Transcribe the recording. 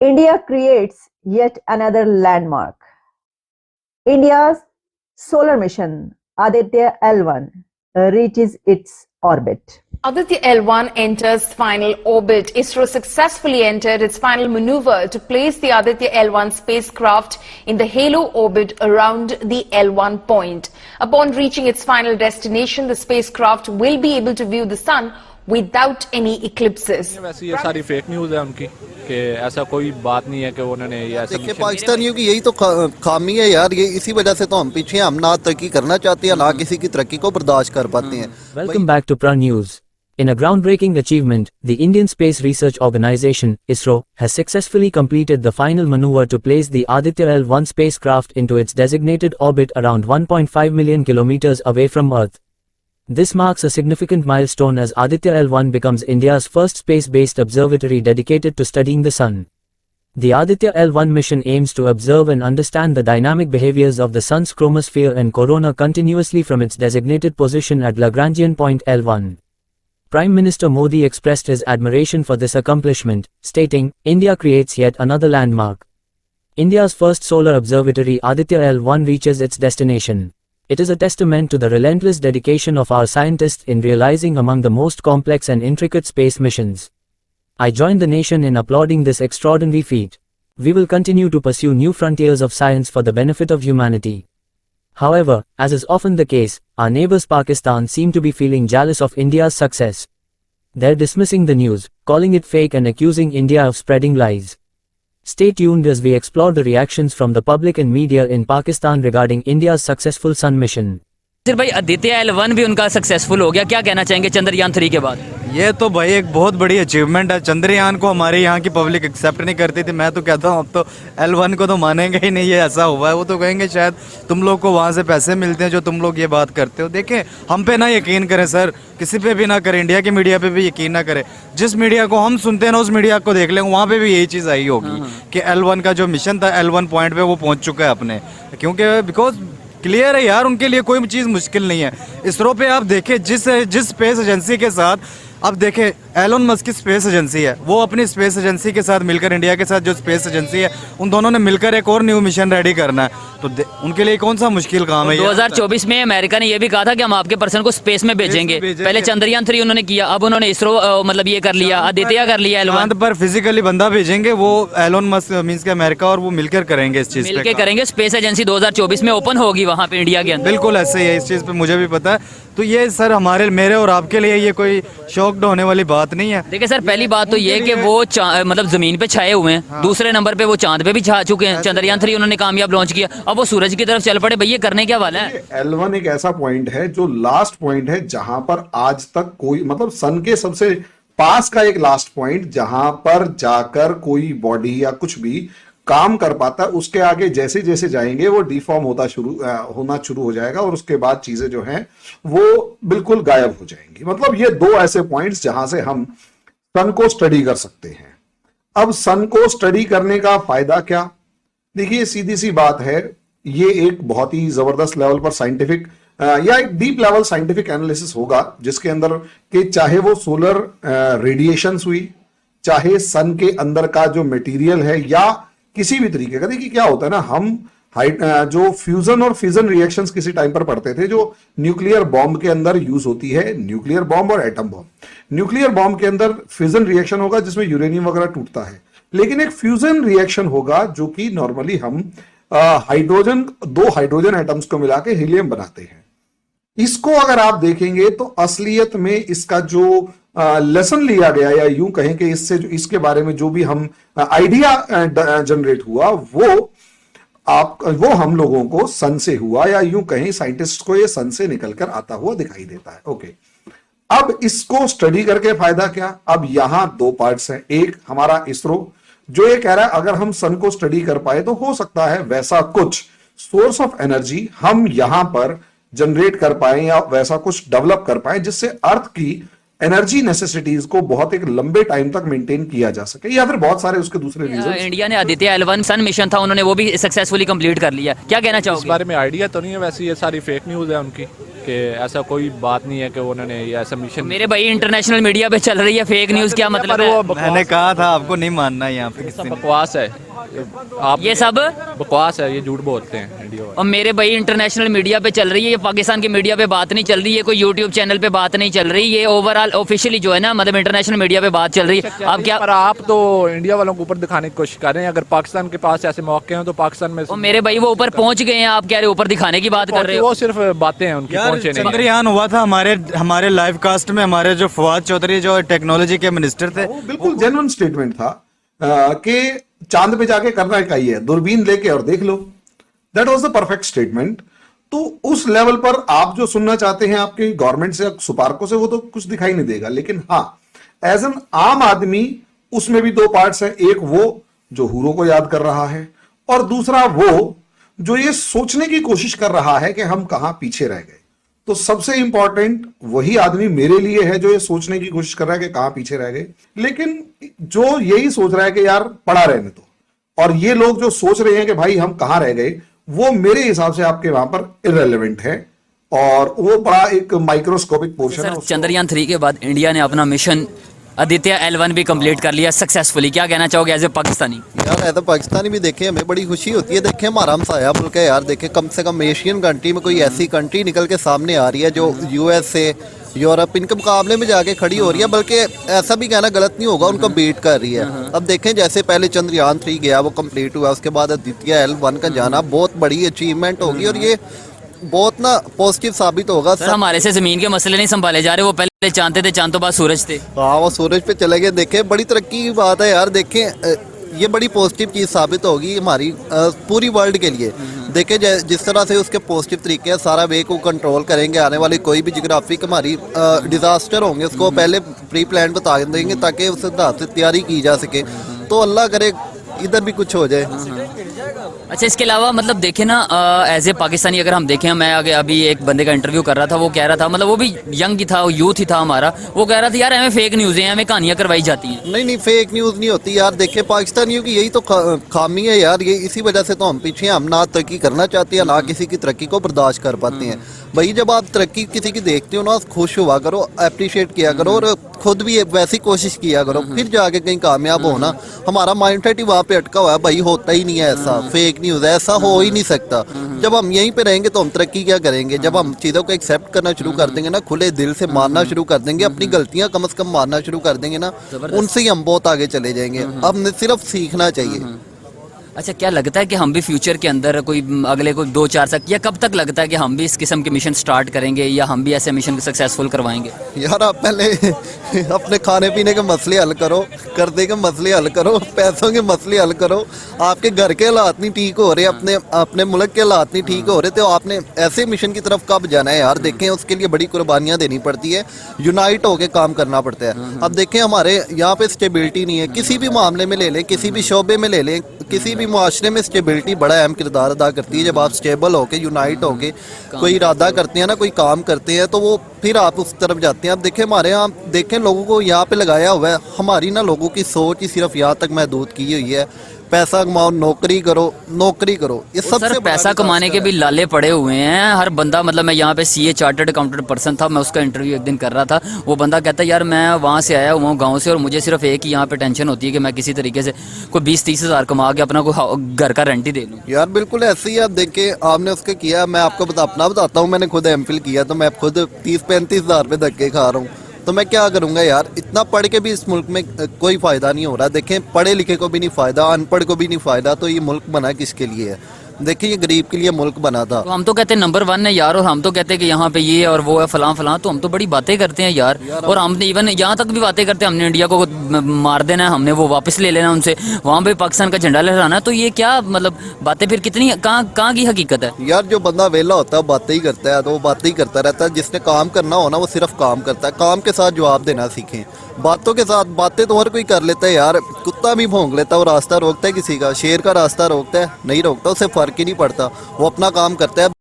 India creates yet another landmark. India's solar mission, Aditya L1, reaches its orbit. Aditya L1 enters final orbit. ISRO successfully entered its final maneuver to place the Aditya L1 spacecraft in the halo orbit around the L1 point. Upon reaching its final destination, the spacecraft will be able to view the sun without any eclipses. वैसे ये सारी fake news है उनकी कि ऐसा कोई बात नहीं है कि उन्होंने ये ऐसा देखिए पाकिस्तानियों की यही तो खामी है यार, ये इसी वजह से तो हम पीछे हैं। हम ना तरक्की करना चाहते हैं, ना किसी की तरक्की को बर्दाश्त कर पाते हैं। Welcome back to Pra News. In a groundbreaking achievement, the Indian Space Research Organisation, ISRO, has successfully completed the final maneuver to place the Aditya L1 spacecraft into its designated orbit around 1.5 million kilometers away from Earth. This marks a significant milestone as Aditya L1 becomes India's first space-based observatory dedicated to studying the sun. The Aditya L1 mission aims to observe and understand the dynamic behaviors of the sun's chromosphere and corona continuously from its designated position at Lagrangian point L1. Prime Minister Modi expressed his admiration for this accomplishment, stating, "India creates yet another landmark. India's first solar observatory Aditya L1 reaches its destination. It is a testament to the relentless dedication of our scientists in realizing among the most complex and intricate space missions. I join the nation in applauding this extraordinary feat. We will continue to pursue new frontiers of science for the benefit of humanity." However, as is often the case, our neighbors Pakistan seem to be feeling jealous of India's success. They're dismissing the news, calling it fake and accusing India of spreading lies. Stay tuned as we explore the reactions from the public and media in Pakistan regarding India's successful sun mission. Sir भाई Aditya L1 भी उनका successful हो गया, क्या कहना चाहेंगे चंद्रयान 3 के बाद? ये तो भाई एक बहुत बड़ी अचीवमेंट है। चंद्रयान को हमारे यहाँ की पब्लिक एक्सेप्ट नहीं करती थी। मैं तो कहता हूँ अब तो L1 को तो मानेंगे ही नहीं, ये ऐसा हुआ है। वो तो कहेंगे शायद तुम लोग को वहाँ से पैसे मिलते हैं जो तुम लोग ये बात करते हो। देखें, हम पे ना यकीन करें सर, किसी पे भी ना करें, इंडिया की मीडिया पे भी यकीन ना करें। जिस मीडिया को हम सुनते हैं ना उस मीडिया को देख लें, वहाँ पे भी यही चीज़ आई होगी कि L1 का जो मिशन था L1 पॉइंट पे वो पहुँच चुका है अपने, क्योंकि बिकॉज क्लियर है यार, उनके लिए कोई चीज़ मुश्किल नहीं है। इसरो पे आप देखें जिस स्पेस एजेंसी के साथ, अब देखें एलोन मस्क की स्पेस एजेंसी है, वो अपनी स्पेस एजेंसी के साथ मिलकर, इंडिया के साथ जो स्पेस एजेंसी है, उन दोनों ने मिलकर एक और न्यू मिशन रेडी करना है। तो उनके लिए कौन सा मुश्किल काम है? 2024 में अमेरिका ने ये भी कहा था कि हम आपके पर्सन को स्पेस में भेजेंगे। पहले चंद्रयान 3 उन्होंने किया, अब उन्होंने इसरो मतलब ये कर लिया, आदित्य कर लिया, L1 पर फिजिकली बंदा भेजेंगे, वो एलोन मस्क मींस के अमेरिका और वो मिलकर करेंगे इस चीज मिलकर करेंगे। स्पेस एजेंसी 2024 में ओपन होगी वहाँ पे इंडिया के अंदर। बिल्कुल ऐसे ही है, इस चीज पे मुझे भी पता है। तो ये सर हमारे, मेरे और आपके लिए ये कोई शॉक्ड होने वाली बात नहीं है। देखिए सर, पहली बात तो ये कि वो मतलब जमीन पे छाए हुए हैं। हाँ। दूसरे नंबर पे वो चांद पे भी छा चुके हैं। चंद्रयान 3 उन्होंने कामयाब लॉन्च किया, अब वो सूरज की तरफ चल पड़े। भैया करने क्या वाला है? L1 एक ऐसा पॉइंट है जो लास्ट पॉइंट है जहां पर आज तक कोई, मतलब सन के सबसे पास का एक लास्ट पॉइंट जहां पर जाकर कोई बॉडी या कुछ भी काम कर पाता है। उसके आगे जैसे जैसे जाएंगे वो डिफॉर्म होना शुरू हो जाएगा और उसके बाद चीजें जो हैं वो बिल्कुल गायब हो जाएंगी। मतलब ये दो ऐसे पॉइंट्स जहां से हम सन को स्टडी कर सकते हैं। अब सन को स्टडी करने का फायदा क्या? देखिए सीधी सी बात है, ये एक बहुत ही जबरदस्त लेवल पर साइंटिफिक या एक डीप लेवल साइंटिफिक एनालिसिस होगा, जिसके अंदर के चाहे वो सोलर रेडिएशंस हुई, चाहे सन के अंदर का जो मटेरियल है, या किसी भी तरीके का। देखिए क्या होता है ना, हम जो फ्यूजन और फिजन रिएक्शंस किसी टाइम पर पढ़ते थे, जो न्यूक्लियर बॉम्ब के अंदर यूज होती है, न्यूक्लियर बॉम्ब और एटम बॉम्ब। न्यूक्लियर बॉम्ब के अंदर फिजन रिएक्शन होगा जिसमें यूरेनियम वगैरह टूटता है, लेकिन एक फ्यूजन रिएक्शन होगा जो कि नॉर्मली हम दो हाइड्रोजन एटम्स को मिला के हीलियम बनाते हैं। इसको अगर आप देखेंगे तो असलियत में इसका जो लेसन लिया गया, या यूं कहें कि इससे जो इसके बारे में जो भी हम आइडिया जनरेट हुआ, वो हम लोगों को सन से हुआ, या यूं कहें साइंटिस्ट को ये सन से निकलकर आता हुआ दिखाई देता है। ओके, अब इसको स्टडी करके फायदा क्या? अब यहां दो पार्ट्स हैं। एक हमारा इसरो जो ये कह रहा है अगर हम सन को स्टडी कर पाए तो हो सकता है वैसा कुछ सोर्स ऑफ एनर्जी हम यहां पर जनरेट कर पाए, या वैसा कुछ डेवलप कर पाए जिससे अर्थ की एनर्जी नेसेसिटीज को बहुत एक लंबे टाइम तक मेंटेन किया जा सके, या फिर बहुत सारे उसके दूसरे रीजन। इंडिया ने आदित्य L1 सन मिशन था, उन्होंने वो भी सक्सेसफुली कंप्लीट कर लिया। क्या कहना चाहोगे? इस बारे में आइडिया तो नहीं है, वैसे ये सारी फेक न्यूज़ है उनकी। कि ऐसा कोई बात नहीं है कि उन्होंने ये ऐसा मिशन मेरे भाई इंटरनेशनल मीडिया पे चल रही है फेक न्यूज़, क्या मतलब है? मैंने कहा था आपको नहीं मानना यहाँ पे ये किसी सब ने। बकवास है। आप ये सब बकवास है, ये झूठ बोलते हैं इंडिया वाले। और मेरे भाई इंटरनेशनल मीडिया पे चल रही है, ये पाकिस्तान की मीडिया पे बात नहीं चल रही है, कोई यूट्यूब चैनल पे बात नहीं चल रही, ये ओवरऑल ऑफिशियली जो है ना मतलब इंटरनेशनल मीडिया पे बात चल रही है। आप क्या पर आप तो इंडिया वालों को ऊपर दिखाने की कोशिश कर रहे हैं। अगर पाकिस्तान के पास ऐसे मौके हैं तो पाकिस्तान में और मेरे भाई वो ऊपर पहुंच गए हैं, आप कह रहे हो ऊपर दिखाने की बात कर रहे हो? वो सिर्फ बातें हैं उनकी, यार पहुंचे नहीं। चंद्रयान हुआ था हमारे लाइव कास्ट में, हमारे जो फवाद चौधरी जो टेक्नोलॉजी के मिनिस्टर थे, वो बिल्कुल जेन्युइन स्टेटमेंट था कि चांद पे जाके करना क्या ही है, दूरबीन लेके और देख लो। That was the perfect statement. तो उस लेवल पर आप जो सुनना चाहते हैं आपके गवर्नमेंट से, सुपारको से, वो तो कुछ दिखाई नहीं देगा। लेकिन हाँ, एज एन आम आदमी उसमें भी दो पार्ट्स हैं। एक वो जो हीरो को याद कर रहा है, और दूसरा वो जो ये सोचने की कोशिश कर रहा है कि हम कहां पीछे रह गए। तो सबसे इंपॉर्टेंट वही आदमी मेरे लिए है जो ये सोचने की कोशिश कर रहा है कि कहां पीछे रह गए, लेकिन जो यही सोच रहा है कि यार पड़ा रहने दो, और ये लोग जो सोच रहे हैं कि भाई हम कहां रह गए, वो मेरे हिसाब से आपके वहां पर इररेलेवेंट है, और वो बड़ा एक माइक्रोस्कोपिक पोर्शन है। सर चंद्रयान 3 के बाद इंडिया ने अपना मिशन आदित्य L1 भी कंप्लीट कर लिया सक्सेसफुली, क्या कहना चाहोगे एज ए पाकिस्तानी? यार ऐसा पाकिस्तानी भी देखे, हमें बड़ी खुशी होती है। देखे हमारा हमसाया मुल्क है यार, देखे कम से कम एशियन कंट्री में कोई ऐसी कंट्री निकल के सामने आ रही है जो USA, यूरोप इनके मुकाबले में जाके खड़ी हो रही है, बल्कि ऐसा भी कहना गलत नहीं होगा, उनको बीट कर रही है। अब देखें जैसे पहले चंद्रयान 3 गया, वो कंप्लीट हुआ, उसके बाद आदित्य L1 का जाना बहुत बड़ी अचीवमेंट होगी, और ये बहुत ना पॉजिटिव साबित होगा। सर हमारे से जमीन के मसले नहीं संभाले जा रहे, वो पहले चांद थे, चांद तो बाद सूरज थे। हाँ, वो सूरज पे चले गए। देखे बड़ी तरक्की की बात है यार। देखें ये बड़ी पॉजिटिव चीज़ साबित होगी हमारी पूरी वर्ल्ड के लिए। देखें जिस तरह से उसके पॉजिटिव तरीके हैं, सारा वे को कंट्रोल करेंगे, आने वाली कोई भी जियोग्राफिक हमारी डिजास्टर होंगे उसको पहले प्री प्लान बता देंगे ताकि उस हिसाब से तैयारी की जा सके। तो अल्लाह करे इधर भी कुछ हो जाए। अच्छा इसके अलावा मतलब देखें ना एज ए पाकिस्तानी अगर हम देखें, मैं आगे अभी एक बंदे का इंटरव्यू कर रहा था, वो कह रहा था मतलब वो भी यंग ही था, यूथ ही था हमारा, वो कह रहा था यार हमें फेक न्यूज़ है, हमें कहानियाँ करवाई जाती हैं। नहीं, फेक न्यूज़ नहीं होती यार। देखे पाकिस्तानियों की यही तो खामी है यार, ये इसी वजह से तो हम पीछे हैं। हम ना तरक्की करना चाहते हैं, ना किसी की तरक्की को बर्दाश्त कर पाते हैं। भाई जब आप तरक्की किसी की देखते हो ना, खुश हुआ करो, अप्रिशिएट किया करो, और खुद भी वैसी कोशिश किया करो, फिर जाके कहीं कामयाब होना। हमारा माइंडसेट ही वहाँ पे अटका हुआ है भाई, होता ही नहीं है ऐसा। फेक न्यूज़ ऐसा हो ही नहीं सकता। जब हम यहीं पे रहेंगे तो हम तरक्की क्या करेंगे? जब हम चीज़ों को एक्सेप्ट करना शुरू कर देंगे ना, खुले दिल से मानना शुरू कर देंगे, अपनी गलतियां कम से कम मानना शुरू कर देंगे ना, उनसे ही हम बहुत आगे चले जाएंगे। अब सिर्फ सीखना चाहिए। अच्छा क्या लगता है कि हम भी फ्यूचर के अंदर कोई अगले कोई 2-4 साल या कब तक लगता है कि हम भी इस किस्म के मिशन स्टार्ट करेंगे, या हम भी ऐसे मिशन सक्सेसफुल करवाएंगे? यार आप पहले अपने खाने पीने के मसले हल करो, कर्जे के मसले हल करो, पैसों के मसले हल करो। आपके घर के हालात नहीं ठीक हो रहे, अपने मुल्क के हालात नहीं ठीक हो रहे, तो आपने ऐसे मिशन की तरफ कब जाना है यार? देखें उसके लिए बड़ी कुर्बानियाँ देनी पड़ती है, यूनाइट होकर काम करना पड़ता है। अब देखें हमारे यहाँ पे स्टेबिलिटी नहीं है, किसी भी मामले में ले लें, किसी भी शोबे में ले लें, किसी भी मुआशरे में स्टेबिलिटी बड़ा अहम किरदार अदा करती है। जब आप स्टेबल होके यूनाइट होके कोई इरादा करते हैं ना, कोई काम करते हैं, तो वो फिर आप उस तरफ जाते हैं। आप देखें हमारे यहाँ, देखें लोगों को यहाँ पे लगाया हुआ है। हमारी ना लोगों की सोच ही सिर्फ यहाँ तक महदूद की हुई है, पैसा कमाओ, नौकरी करो, नौकरी करो। ये सबसे पैसा कमाने के भी लाले पड़े हुए हैं हर बंदा। मतलब मैं यहाँ पे CA चार्टर्ड अकाउंटेंट पर्सन था, मैं उसका इंटरव्यू एक दिन कर रहा था, वो बंदा कहता है यार मैं वहाँ से आया हुआ हूँ गाँव से, और मुझे सिर्फ एक ही यहाँ पे टेंशन होती है कि मैं किसी तरीके से कोई 20-30 हज़ार कमा के अपना कोई घर का रेंट ही दे लूँ। यार बिल्कुल ऐसे ही। आप देखें आपने उसके किया, मैं आपको अपना बताता हूँ, मैंने खुद MPhil किया, तो मैं खुद 30-35 हज़ार पे धक्के खा रहा हूँ। तो मैं क्या करूंगा यार? इतना पढ़ के भी इस मुल्क में कोई फ़ायदा नहीं हो रहा। देखें पढ़े लिखे को भी नहीं फ़ायदा, अनपढ़ को भी नहीं फ़ायदा, तो ये मुल्क बना किसके लिए है? देखिए ये गरीब के लिए मुल्क बना था। तो हम तो कहते हैं नंबर 1 है यार, और हम तो कहते हैं कि यहाँ पे ये और वो है फलां फलां, तो हम तो बड़ी बातें करते हैं यार। और हमने इवन यहाँ तक भी बातें करते हैं, हमने इंडिया को मार देना है, हमने वो वापस ले लेना उनसे, वहाँ पे पाकिस्तान का झंडा लहराना है। तो ये क्या मतलब बातें फिर कितनी कहाँ की हकीकत है? यार जो बंदा वेला होता है बातें ही करता है, तो वो बातें ही करता रहता है। जिसने काम करना हो ना, वो सिर्फ काम करता है। काम के साथ जवाब देना सीखें, बातों के साथ। बातें तो हर कोई कर लेता है यार, कुत्ता भी भौंक लेता है, वो रास्ता रोकता है किसी का, शेर का रास्ता रोकता है? नहीं रोकता, उससे फर्क ही नहीं पड़ता, वो अपना काम करता है।